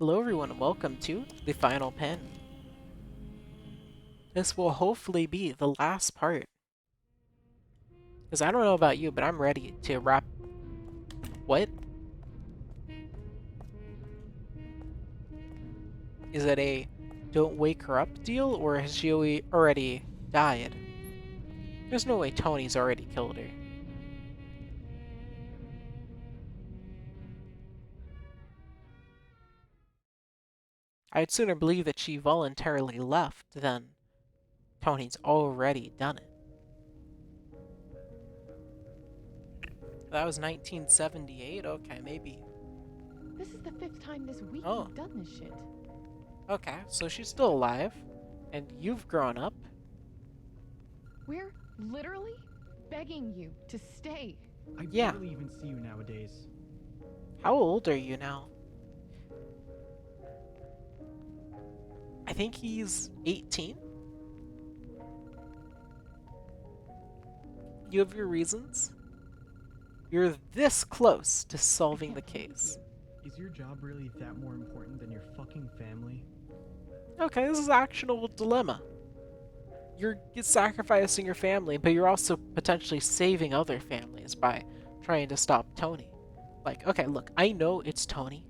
Hello everyone and welcome to The Final Pen. This will hopefully be the last part. Because I don't know about you, but I'm ready to wrap... What? Is it a don't wake her up deal, or has she already died? There's no way Tony's already killed her. I'd sooner believe that she voluntarily left than Tony's already done it. That was 1978? Okay, maybe. This is the 5th time this week Oh, you've done this shit. okay, so she's still alive, and you've grown up. We're literally begging you to stay. I Yeah. barely even see you nowadays. How old are you now? I think he's 18. You have your reasons. You're this close to solving the case. Is your job really that more important than your fucking family? Okay, this is an actionable dilemma. You're sacrificing your family, but you're also potentially saving other families by trying to stop Tony. Like, okay, look, I know it's Tony.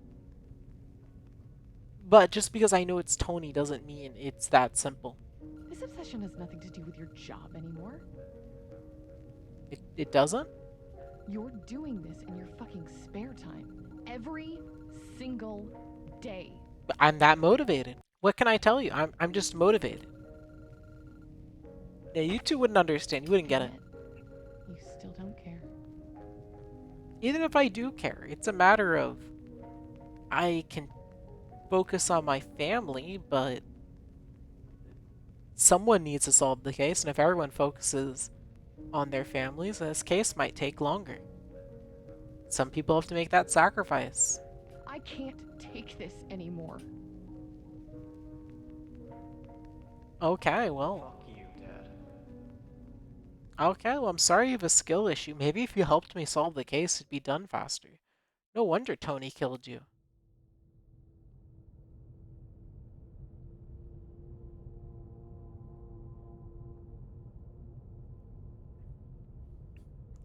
But just because I know it's Tony doesn't mean it's that simple. This obsession has nothing to do with your job anymore. It doesn't? You're doing this in your fucking spare time. Every single day. But I'm that motivated. What can I tell you? I'm just motivated. Yeah, you two wouldn't understand. You wouldn't get it. You still don't care. Even if I do care, it's a matter of I can focus on my family, but someone needs to solve the case, and if everyone focuses on their families, this case might take longer. Some people have to make that sacrifice. I can't take this anymore. Okay, well. Fuck you, Dad. Okay, well, I'm sorry you have a skill issue. Maybe if you helped me solve the case, it'd be done faster. No wonder Tony killed you.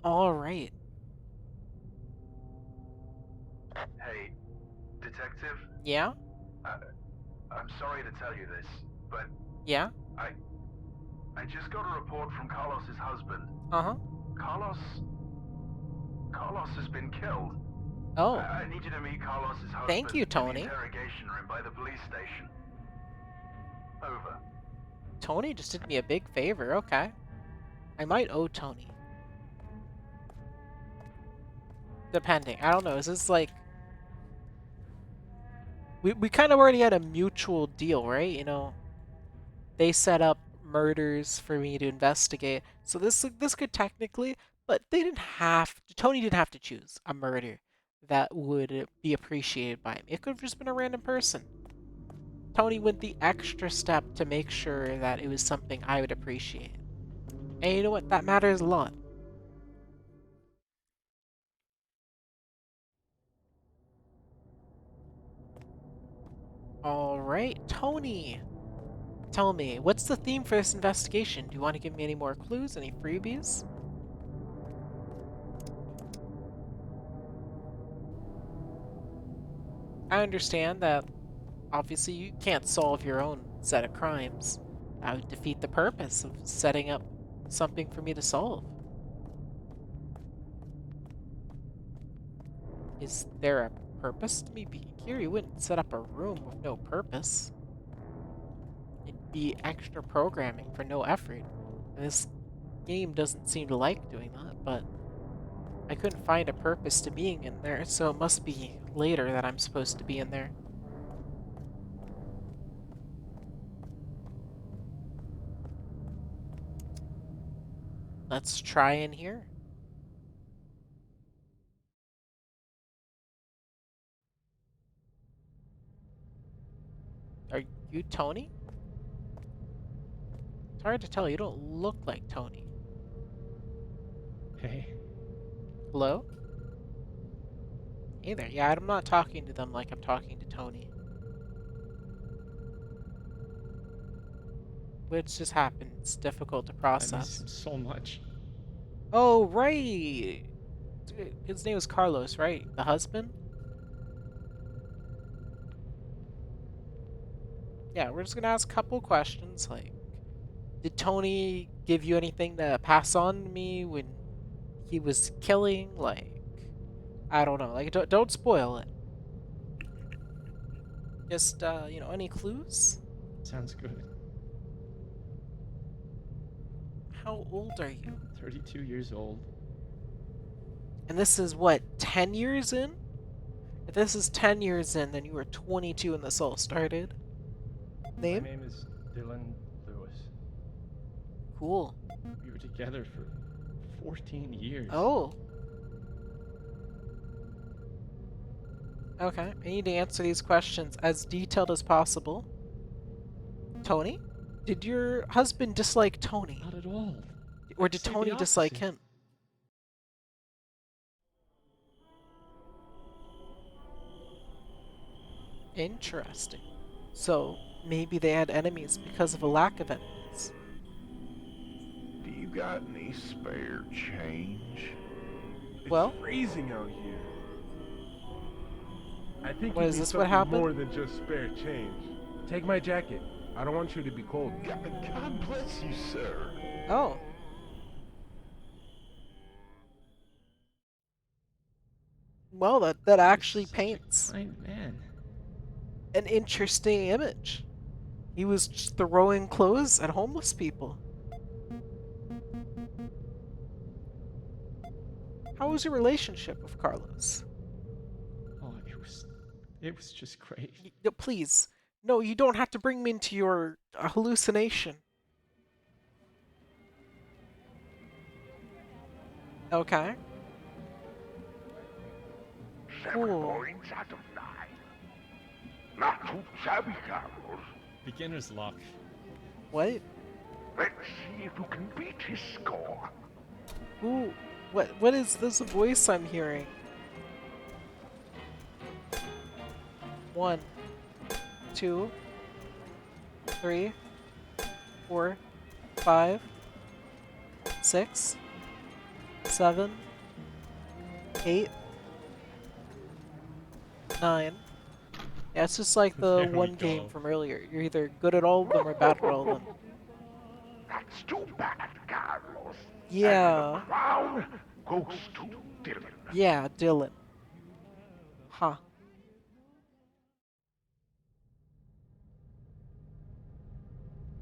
Alright. Hey, Detective, Yeah? I'm sorry to tell you this, but Yeah? I just got a report from Carlos's husband. Uh-huh. Carlos has been killed. Oh. I need you to meet Carlos's husband Thank you, in Tony. the interrogation room by the police station. Over. Tony just did me a big favor, okay. I might owe Tony. Depending. I don't know, is this like... We kind of already had a mutual deal, right? You know, they set up murders for me to investigate. So this could technically, but they didn't have to, Tony didn't have to choose a murder that would be appreciated by him. It could have just been a random person. Tony went the extra step to make sure that it was something I would appreciate. And you know what? That matters a lot. Alright, Tony! Tell me, what's the theme for this investigation? Do you want to give me any more clues? Any freebies? I understand that obviously you can't solve your own set of crimes. That would defeat the purpose of setting up something for me to solve. Is there a purpose to me being here? You wouldn't set up a room with no purpose. It'd be extra programming for no effort. And this game doesn't seem to like doing that, but I couldn't find a purpose to being in there, so it must be later that I'm supposed to be in there. Let's try in here. Are you Tony? It's hard to tell. You don't look like Tony. Hey. Hello? Hey there. Yeah, I'm not talking to them like I'm talking to Tony. which just happened. It's difficult to I miss process. him so much. Oh, right. His name was Carlos, right? The husband? Yeah, we're just gonna ask a couple questions like, did Tony give you anything to pass on to me when he was killing? Like, I don't know. Like, don't spoil it. Just, any clues? Sounds good. How old are you? 32 years old. And this is what, 10 years in? If this is 10 years in, then you were 22 when this all started. My Name? name is Dylan Lewis. Cool. We were together for 14 years. Oh. Okay, I need to answer these questions as detailed as possible. Tony? Did your husband dislike Tony? Not at all. Or I'd did say the Tony dislike opposite. him? Interesting. So, maybe they had enemies because of a lack of enemies. Do you got any spare change? It's Well? freezing out here. I think What, you is need this what something happened? more than just spare change. Take my jacket. I don't want you to be cold. God bless you, sir. Oh. Well, that You're actually such a paints kind man. an interesting image. He was just throwing clothes at homeless people. How was your relationship with Carlos? Oh, it was just great. No, please. No, you don't have to bring me into your hallucination. Okay. 7 Cool. points out of 9. Not too shabby, Carlos. Beginner's luck. What? Let's see if you can beat his score. Who? What is this voice I'm hearing? 1, 2, 3, 4, 5, 6, 7, 8, 9. Yeah, it's just like the There we one game go. from earlier. You're either good at all of them or bad at all of them. That's too bad, Carlos. Yeah. And the crown goes to Dylan. Yeah, Dylan. Huh.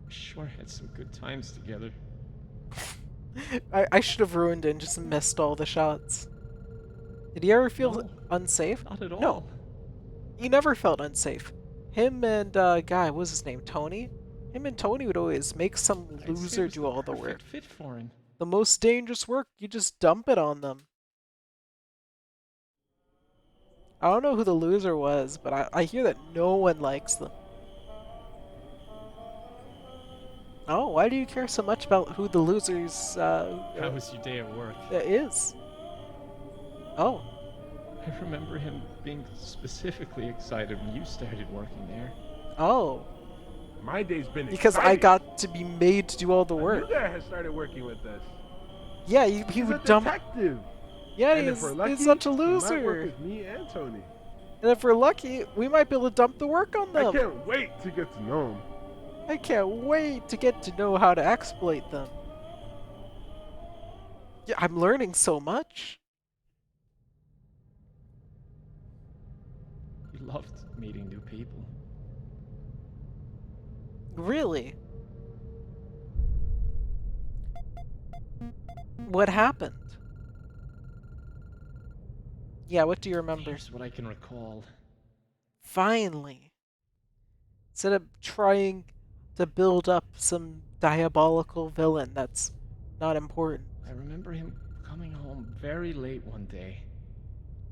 We sure had some good times together. I should have ruined it and just missed all the shots. Did he ever feel No. unsafe? Not at all. No. He never felt unsafe. Him and guy, what was his name? Tony? Him and Tony would always make some I'd say it loser was do the all the perfect work. fit for him. The most dangerous work, you just dump it on them. I don't know who the loser was, but I hear that no one likes them. Oh, why do you care so much about who the losers How was your day at work? is? Oh, I remember him being specifically excited when you started working there. oh, My day's been because I exciting. got to be made to do all the A new work. guy has started working with us. Yeah, he He's a would dump. detective. Yeah, And if we're lucky, he's such a he might work loser. with me and Tony. And if we're lucky, we might be able to dump the work on I them. can't wait to get to know him. I can't wait to get to know how to exploit them. Yeah, I'm learning so much. He loved meeting new people. Really? What happened? Yeah, what do you remember? Here's what I can recall. Finally. Instead of trying to build up some diabolical villain that's not important. I remember him coming home very late one day.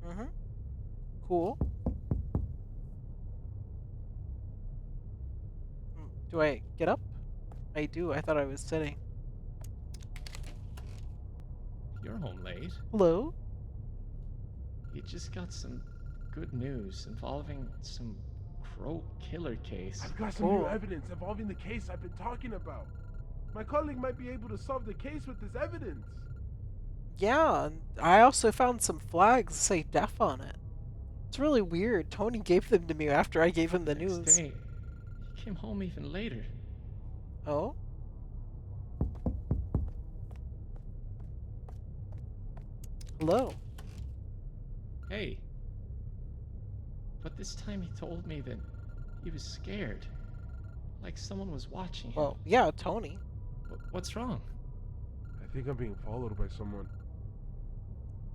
Mm-hmm. Cool. Do I get up? I do. I thought I was sitting. You're home late. Hello? He just got some good news involving some Crow killer case. I've got some new Oh. evidence involving the case I've been talking about. My colleague might be able to solve the case with this evidence. Yeah, and I also found some flags that say death on it. It's really weird. Tony gave them to me after I gave him the Next news. day, he came home even later. Oh? Hello. Hey. But this time he told me that he was scared. Like someone was watching him. Well, yeah, Tony. What's wrong? I think I'm being followed by someone.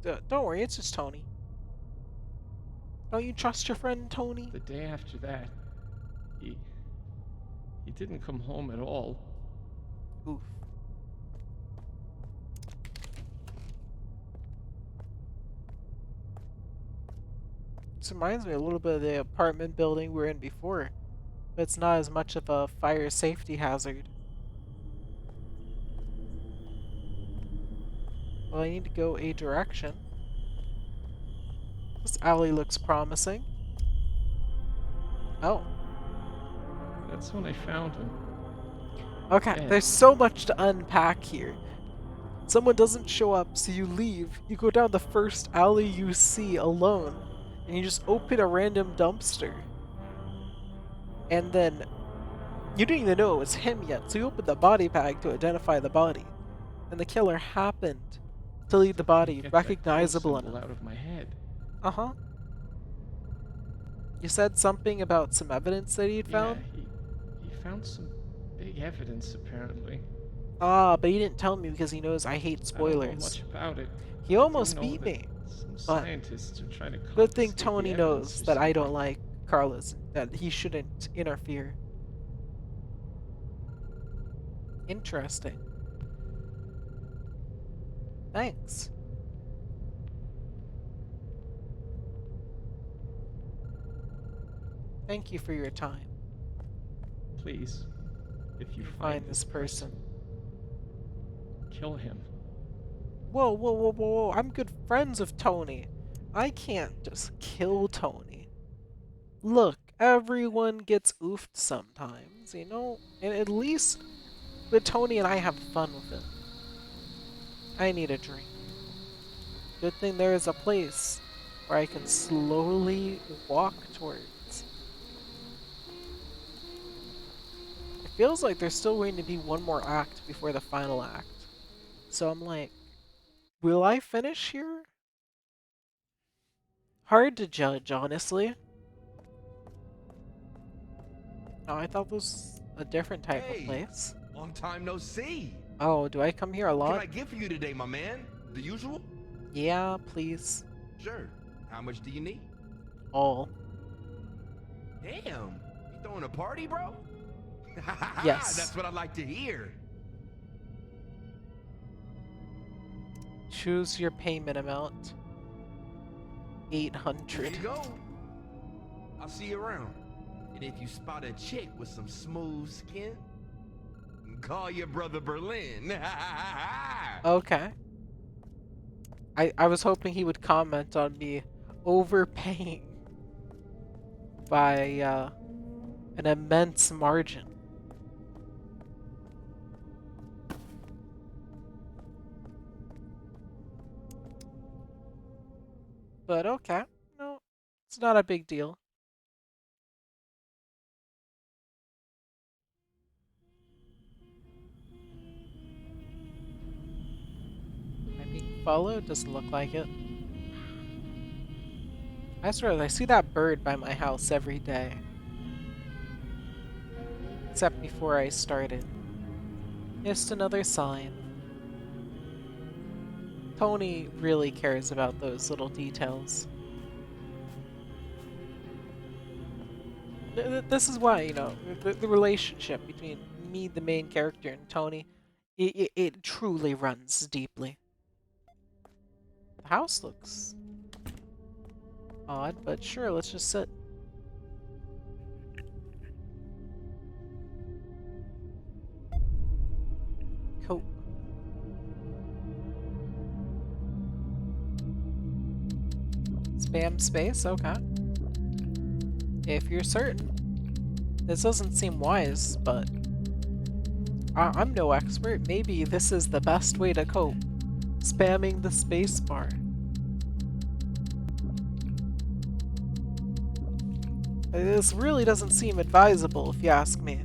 Don't worry, it's just Tony. Don't you trust your friend Tony? The day after that, he didn't come home at all. Oof. This reminds me a little bit of the apartment building we were in before, but it's not as much of a fire safety hazard. Well, I need to go a direction. This alley looks promising. Oh, That's when I found him. okay. Yeah. There's so much to unpack here. Someone doesn't show up, so you leave. You go down the first alley you see alone, and you just open a random dumpster. And then you didn't even know it was him yet, so you open the body bag to identify the body. And the killer happened to leave the body Get that crow recognizable symbol enough. out of my head. Uh-huh. You said something about some evidence that he'd found? Yeah, he found some big evidence apparently. Ah, but he didn't tell me because he knows I hate I don't know spoilers. much about it. He I do almost know beat that me. Some but scientists are trying to Good thing confiscate the Tony evidence knows or that I don't something. like Carlos, that he shouldn't interfere. Interesting. Thanks. Thank you for your time. Please, if you Find this person. kill him. Whoa, whoa, whoa, whoa, whoa. I'm good friends with Tony. I can't just kill Tony. Look, everyone gets oofed sometimes, you know? And at least with Tony and I have fun with it. I need a drink. Good thing there is a place where I can slowly walk towards. It feels like there's still going to be one more act before the final act. So I'm like, will I finish here? Hard to judge, honestly. Oh, I thought this was a different type Hey. of place. Long time no see. Oh, do I come here a What can lot? I get for you today, my man? The usual? Yeah, please. Sure. How much do you need? All. Damn. You throwing a party, bro? Yes. That's what I like to hear. Choose your payment amount. Here 800. you go. I'll see you around. And if you spot a chick with some smooth skin, call your brother Berlin. Okay. I was hoping he would comment on me overpaying by an immense margin. But okay. No, it's not a big deal. Am I being followed? Doesn't look like it. I swear, I see that bird by my house every day. Except before I started. Just another sign. Tony really cares about those little details. This is why, you know, the relationship between me, the main character, and Tony, it truly runs deeply. The house looks odd, but sure, let's just sit. Cool. Spam space, okay. If you're certain. This doesn't seem wise, but I'm no expert. Maybe this is the best way to cope. Spamming the spacebar. This really doesn't seem advisable, if you ask me.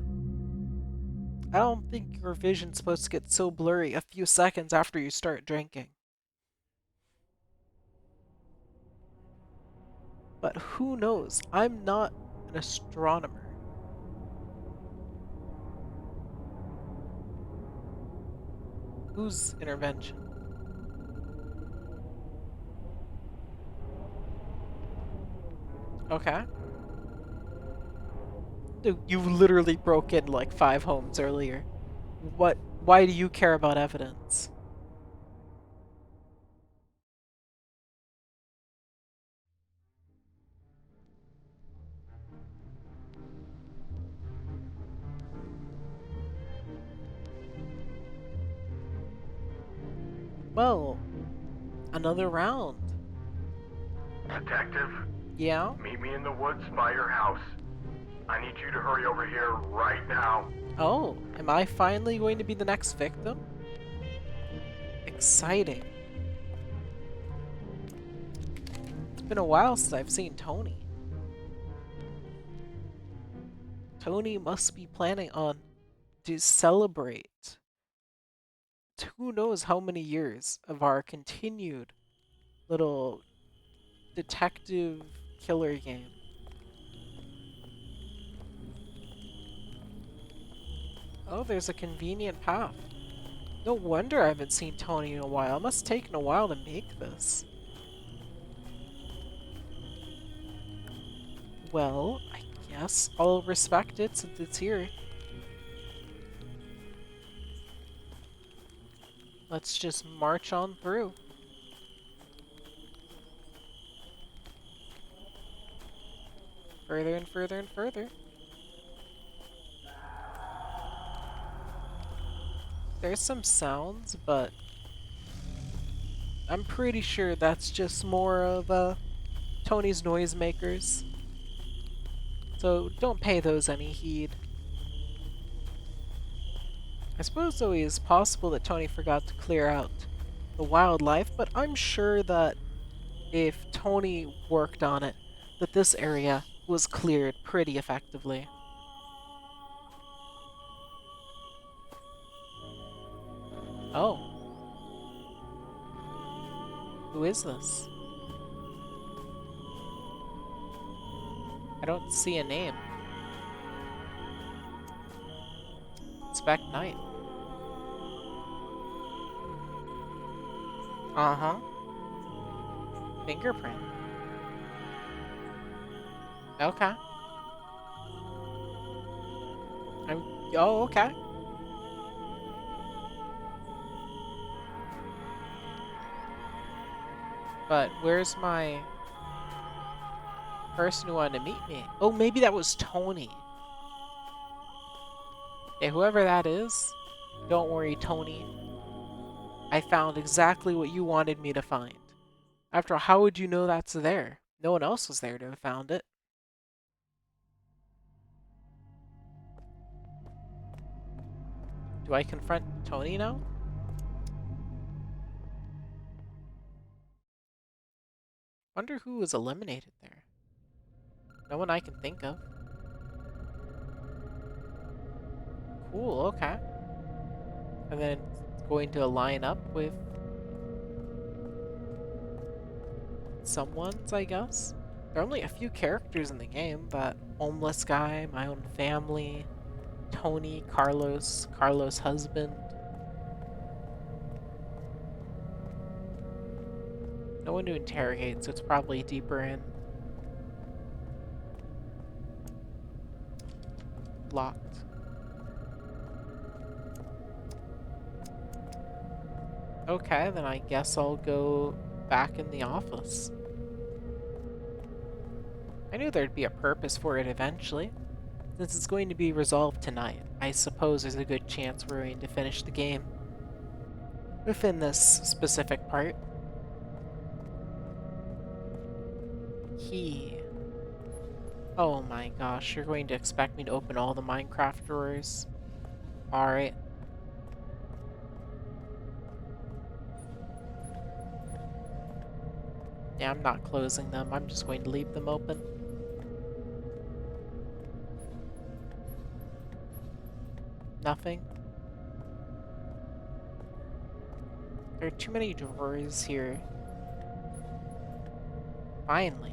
I don't think your vision's supposed to get so blurry a few seconds after you start drinking. But who knows? I'm not an astronomer. Whose intervention? Okay. Dude, you literally broke in like 5 homes earlier. Why do you care about evidence? Well, another round. Detective, Yeah? meet me in the woods by your house. I need you to hurry over here right now. Oh, am I finally going to be the next victim? Exciting. It's been a while since I've seen Tony. Tony must be planning on to celebrate who knows how many years of our continued little detective killer game. Oh, there's a convenient path. No wonder I haven't seen Tony in a while. It must have taken a while to make this. Well, I guess I'll respect it since it's here. Let's just march on through. Further and further and further. There's some sounds, but I'm pretty sure that's just more of Tony's noisemakers. So don't pay those any heed. I suppose though it is possible that Tony forgot to clear out the wildlife, but I'm sure that if Tony worked on it, that this area was cleared pretty effectively. Oh. Who is this? I don't see a name. Inspect Knight. Uh-huh. Fingerprint. Okay. Oh, okay. But where's my person who wanted to meet me? Oh, maybe that was Tony. Yeah, whoever that is, don't worry, Tony. I found exactly what you wanted me to find. After all, how would you know that's there? No one else was there to have found it. Do I confront Tony now? Wonder who was eliminated there. No one I can think of. Cool, okay. And then it's going to line up with someone's, I guess. There are only a few characters in the game, but homeless guy, my own family, Tony, Carlos, Carlos' husband. No one to interrogate, so it's probably deeper in. Locked. Okay, then I guess I'll go back in the office. I knew there'd be a purpose for it eventually. Since it's going to be resolved tonight, I suppose there's a good chance we're going to finish the game within this specific part. Oh my gosh, you're going to expect me to open all the Minecraft drawers? Alright. Yeah, I'm not closing them. I'm just going to leave them open. Nothing. There are too many drawers here. Finally.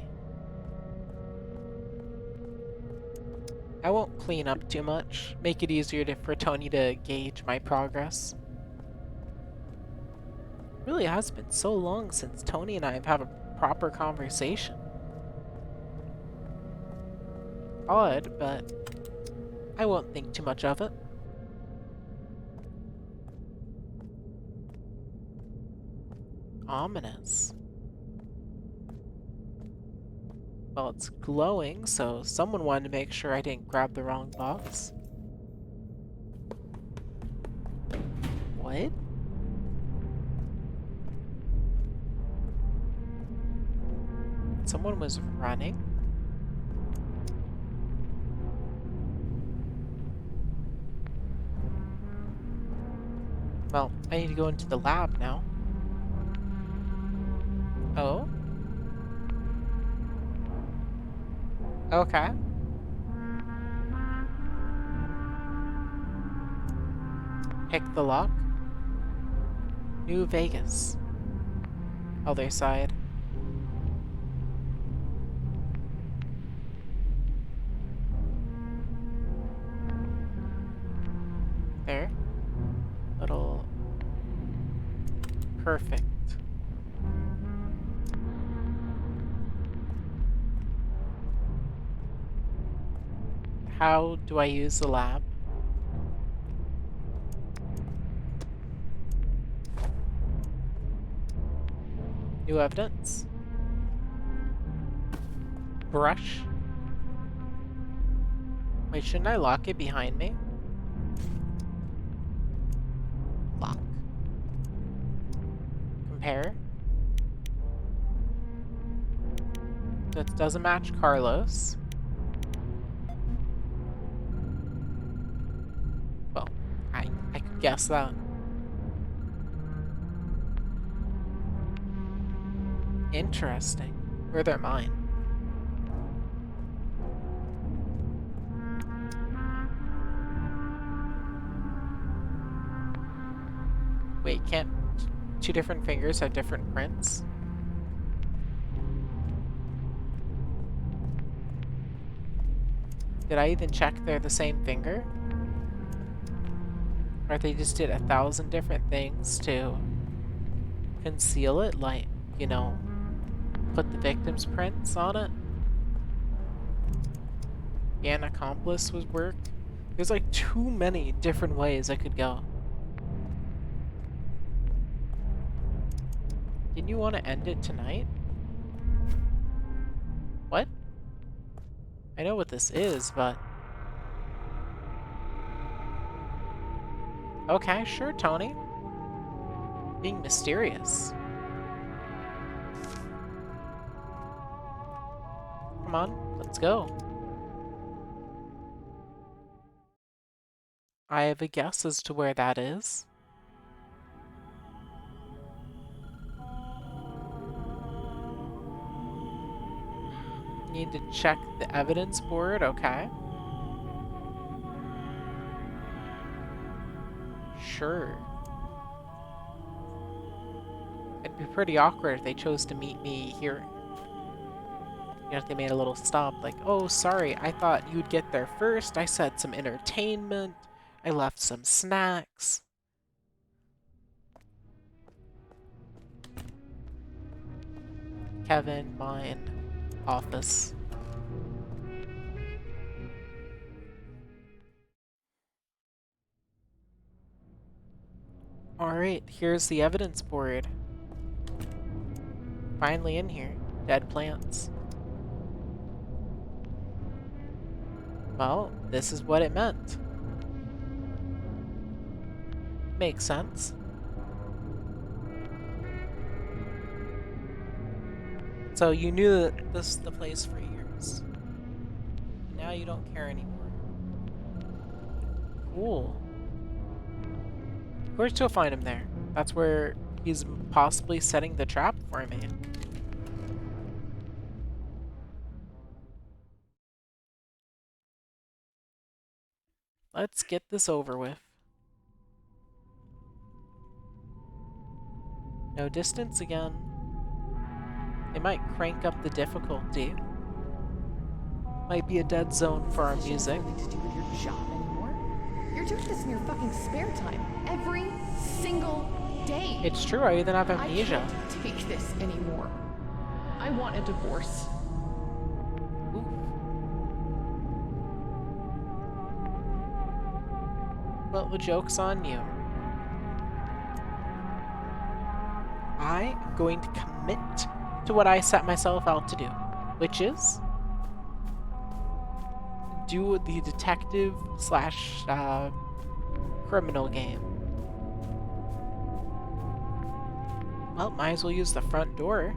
I won't clean up too much. Make it easier for Tony to gauge my progress. It really has been so long since Tony and I have had a proper conversation. Odd, but I won't think too much of it. Ominous. Well, it's glowing, so someone wanted to make sure I didn't grab the wrong box. What? Someone was running? Well, I need to go into the lab now. Oh? Okay. Pick the lock. New Vegas. Other side. There. Little... Perfect. How do I use the lab? New evidence. Brush. Wait, shouldn't I lock it behind me? Lock. Compare. That doesn't match Carlos. Well, I could guess that. Interesting. Or they're mine. Wait, can't two different fingers have different prints? Did I even check they're the same finger? Or they just did 1,000 different things to conceal it, like, you know, put the victim's prints on it? And accomplice was work? There's like too many different ways I could go. Didn't you want to end it tonight? What? I know what this is, but... Okay, sure, Tony. Being mysterious. Come on, let's go. I have a guess as to where that is. Need to check the evidence board, okay. Sure. It'd be pretty awkward if they chose to meet me here. You know, if they made a little stop, like, oh, sorry, I thought you'd get there first. I said some entertainment. I left some snacks. Kevin, mine, office. Alright, here's the evidence board. Finally in here. Dead plants. Well, this is what it meant. Makes sense. So you knew that this is the place for years. you don't care anymore. Cool. Of course you'll find him there. That's where he's possibly setting the trap for me. Let's get this over with. No distance again. They might crank up the difficulty. Might be a dead zone for our music. Nothing to do with your job anymore. You're doing this in your fucking spare time. Every single day. It's true, I even have I amnesia. can't take this anymore. I want a divorce. Oof. Well, the joke's on you. I am going to commit to what I set myself out to do, which is do the detective slash criminal game. Well, might as well use the front door.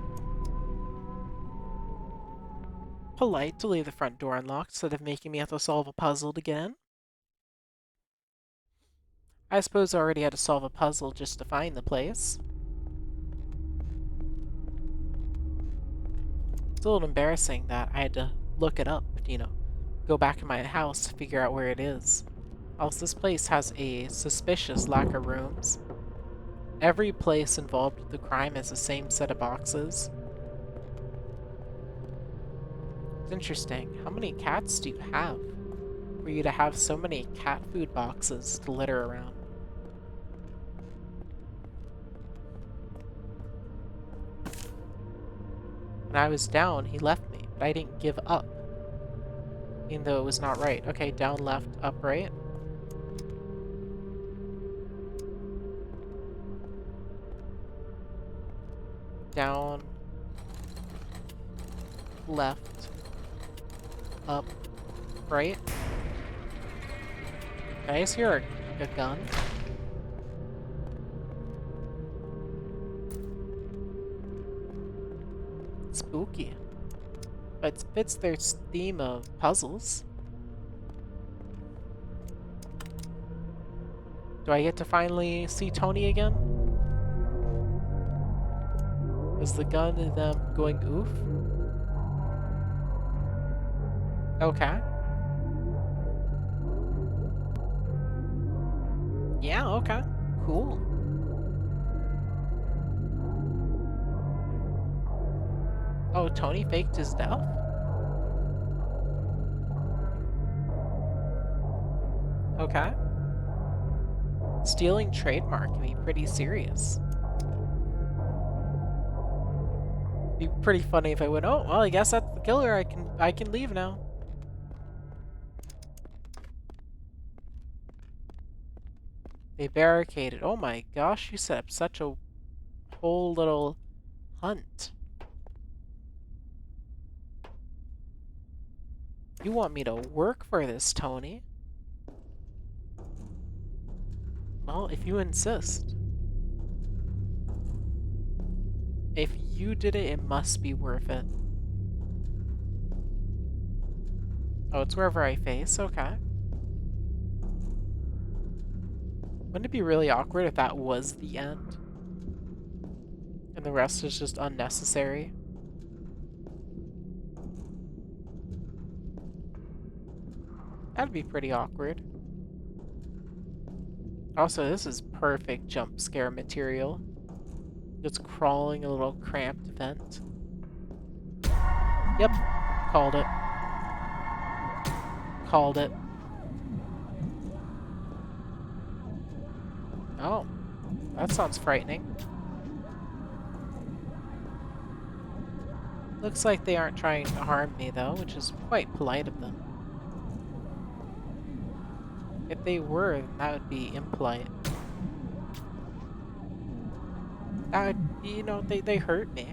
Polite to leave the front door unlocked instead of making me have to solve a puzzle to get in. I suppose I already had to solve a puzzle just to find the place. It's a little embarrassing that I had to look it up, you know, go back in my house to figure out where it is. Also, this place has a suspicious lack of rooms. Every place involved with the crime has the same set of boxes. It's interesting. How many cats do you have for you to have so many cat food boxes to litter around? When I was down, he left me, but I didn't give up. Even though it was not right. Okay, down, left, up, right. Down, left, up, right. I guess you're a gun. Spooky. But it fits their theme of puzzles. Do I get to finally see Tony again? Is the gun in them going oof? Okay. Yeah, okay. Cool. Oh, Tony faked his death? Okay. Stealing trademark can be pretty serious. Be pretty funny if I went, oh, well, I guess that's the killer. I can leave now. They barricaded. Oh my gosh, you set up such a whole little hunt. You want me to work for this, Tony? Well, if you insist. If you did it, it must be worth it. Oh, it's wherever I face? Okay. Wouldn't it be really awkward if that was the end? And the rest is just unnecessary? That'd be pretty awkward. Also, this is perfect jump scare material. Just crawling a little cramped vent. Yep, called it. Called it. Oh, that sounds frightening. Looks like they aren't trying to harm me though, which is quite polite of them. If they were, that would be impolite. That would, you know, they hurt me.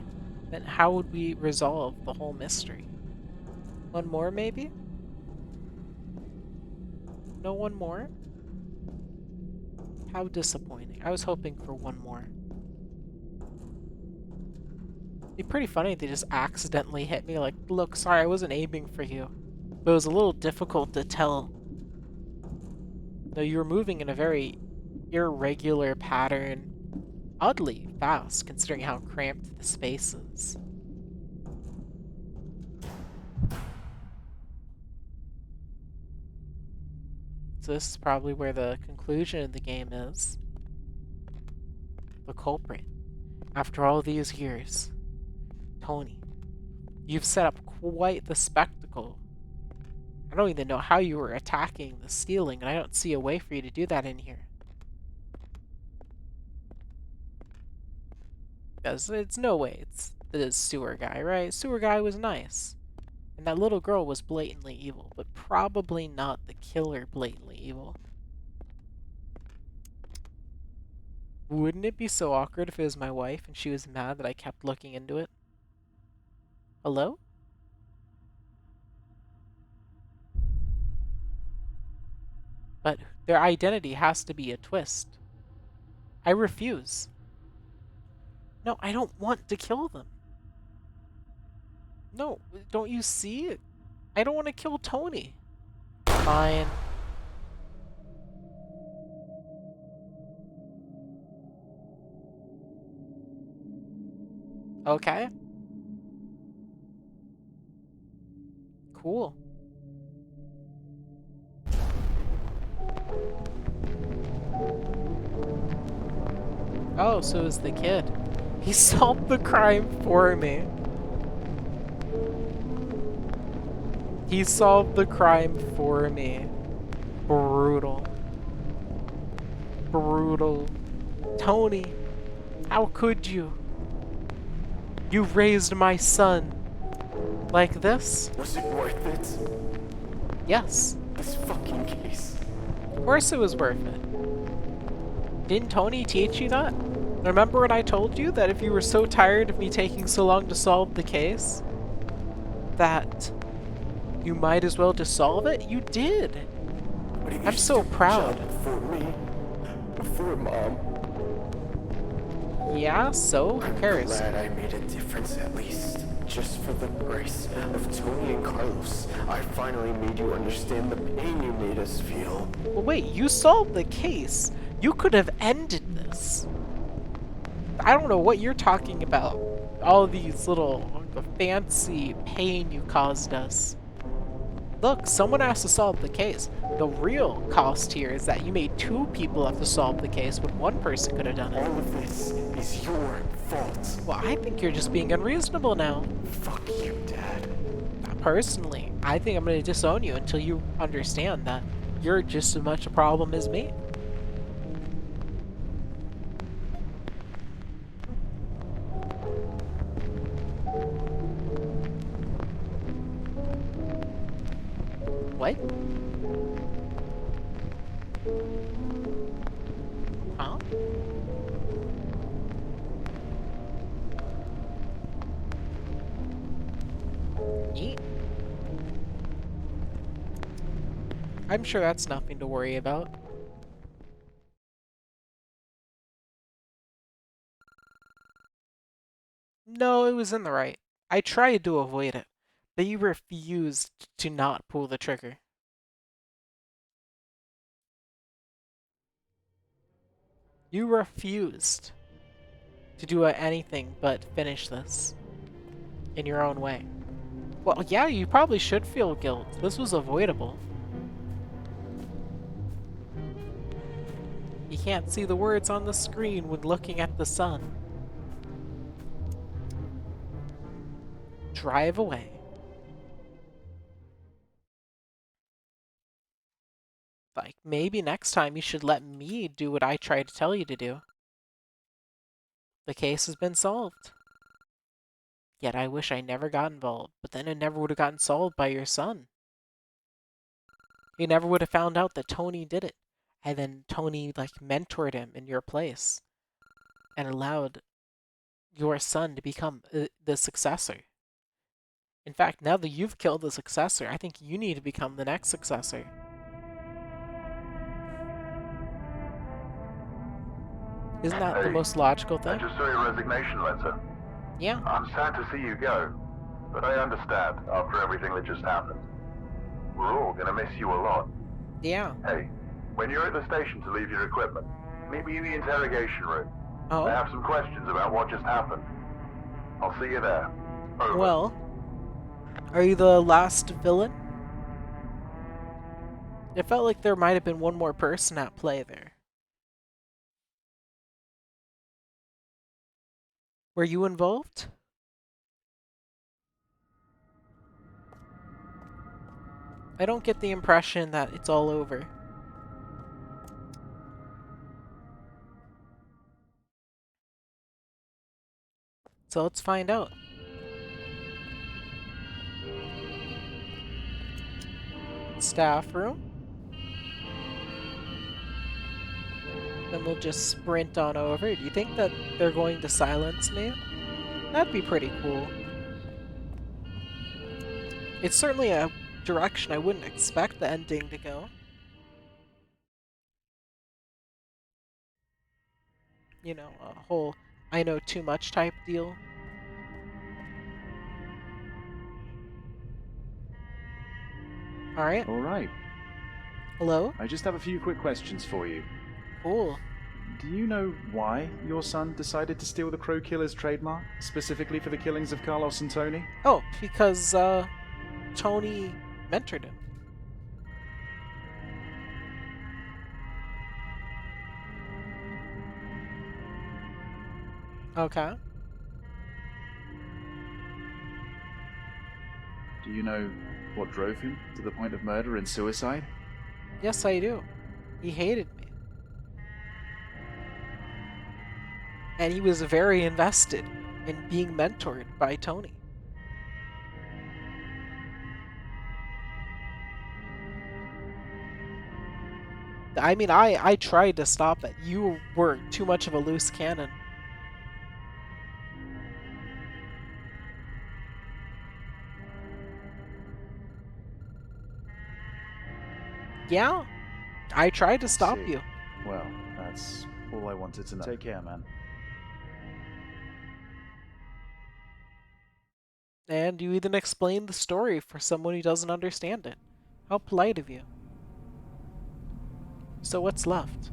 Then how would we resolve the whole mystery? One more, maybe? No one more? How disappointing. I was hoping for one more. It'd be pretty funny if they just accidentally hit me like, look, sorry, I wasn't aiming for you. but it was a little difficult to tell. Though you were moving in a very irregular pattern, oddly fast considering how cramped the space is. So this is probably where the conclusion of the game is. The culprit. After all these years, Tony, you've set up quite the spectacle. I don't even know how you were attacking the ceiling, and I don't see a way for you to do that in here. Because it's no way it's the sewer guy, right? Sewer guy was nice. And that little girl was blatantly evil, but probably not the killer blatantly evil. Wouldn't it be so awkward if it was my wife and she was mad that I kept looking into it? Hello? But their identity has to be a twist. I refuse. No, I don't want to kill them. No, don't you see it? I don't want to kill Tony. Fine. Okay. Cool. Oh, so it was the kid. He solved the crime for me. He solved the crime for me. Brutal. Brutal. Tony, how could you? You raised my son. Like this? Was it worth it? Yes. This fucking case. Of course it was worth it. Didn't Tony teach you that? Remember when I told you that if you were so tired of me taking so long to solve the case, that you might as well just solve it? You did. I'm so proud. For me. For Mom. Yeah, so? Who cares? I'm glad I made a difference at least. Just for the price of Tony and Carlos, I finally made you understand the pain you made us feel. Well, wait, you solved the case. You could have ended this. I don't know what you're talking about. All these little fancy pain you caused us. Look, someone has to solve the case. The real cost here is that you made two people have to solve the case when one person could have done it. All of this is your fault. Well, I think you're just being unreasonable now. Fuck you, Dad. Personally, I think I'm going to disown you until you understand that you're just as much a problem as me. What? Huh? Neat. I'm sure that's nothing to worry about. No, it was in the right. I tried to avoid it, but you refused to not pull the trigger. You refused to do anything but finish this in your own way. Well, yeah, you probably should feel guilt. This was avoidable. You can't see the words on the screen when looking at the sun. Drive away. Like, maybe next time you should let me do what I tried to tell you to do. The case has been solved. Yet I wish I never got involved, but then it never would have gotten solved by your son. You never would have found out that Tony did it. And then Tony, like, mentored him in your place. And allowed your son to become the successor. In fact, now that you've killed the successor, I think you need to become the next successor. Isn't that the most logical I thing? just saw your resignation letter. Yeah. I'm sad to see you go, but I understand after everything that just happened. We're all gonna miss you a lot. Yeah. Hey, when you're at the station to leave your equipment, meet me in the interrogation room. I Oh, have some questions about what just happened. I'll see you there. Over. well. Are you the last villain? It felt like there might have been one more person at play there. Were you involved? I don't get the impression that it's all over. So let's find out. Staff room. Then we'll just sprint on over. Do you think that they're going to silence me? That'd be pretty cool. It's certainly a direction I wouldn't expect the ending to go. You know, a whole I know too much type deal. Alright, All right. hello? I just have a few quick questions for you. Cool. Do you know why your son decided to steal the Crow Killer's trademark, specifically for the killings of Carlos and Tony? Oh, because, Tony mentored him. Okay. Do you know what drove him to the point of murder and suicide? Yes, I do. He hated me. And he was very invested in being mentored by Tony. I mean, I tried to stop it. You were too much of a loose cannon. Yeah, I tried to stop See. you. Well, that's all I wanted to know. Take care, man. And you even explained the story for someone who doesn't understand it. How polite of you. So what's left?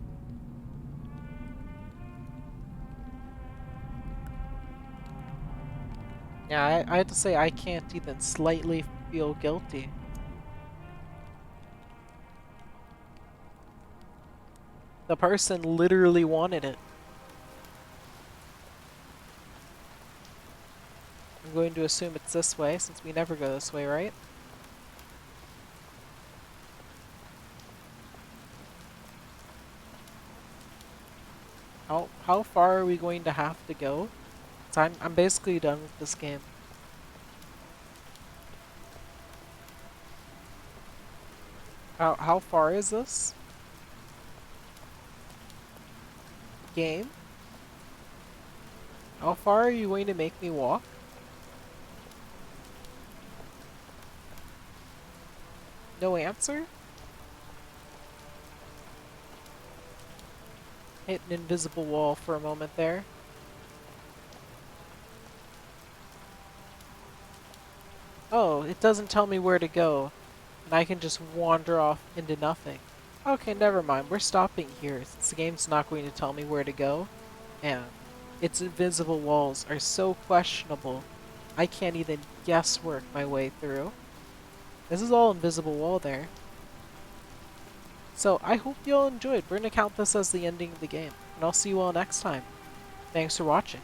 Yeah, I have to say I can't even slightly feel guilty. The person literally wanted it. I'm going to assume it's this way, since we never go this way, right? How far are we going to have to go? 'Cause I'm basically done with this game. How far is this? Game? How far are you going to make me walk? No answer? Hit an invisible wall for a moment there. Oh, it doesn't tell me where to go, and I can just wander off into nothing. Okay, never mind. We're stopping here since the game's not going to tell me where to go, and its invisible walls are so questionable, I can't even guesswork my way through. This is all invisible wall there. So I hope you all enjoyed. We're going to count this as the ending of the game, and I'll see you all next time. Thanks for watching.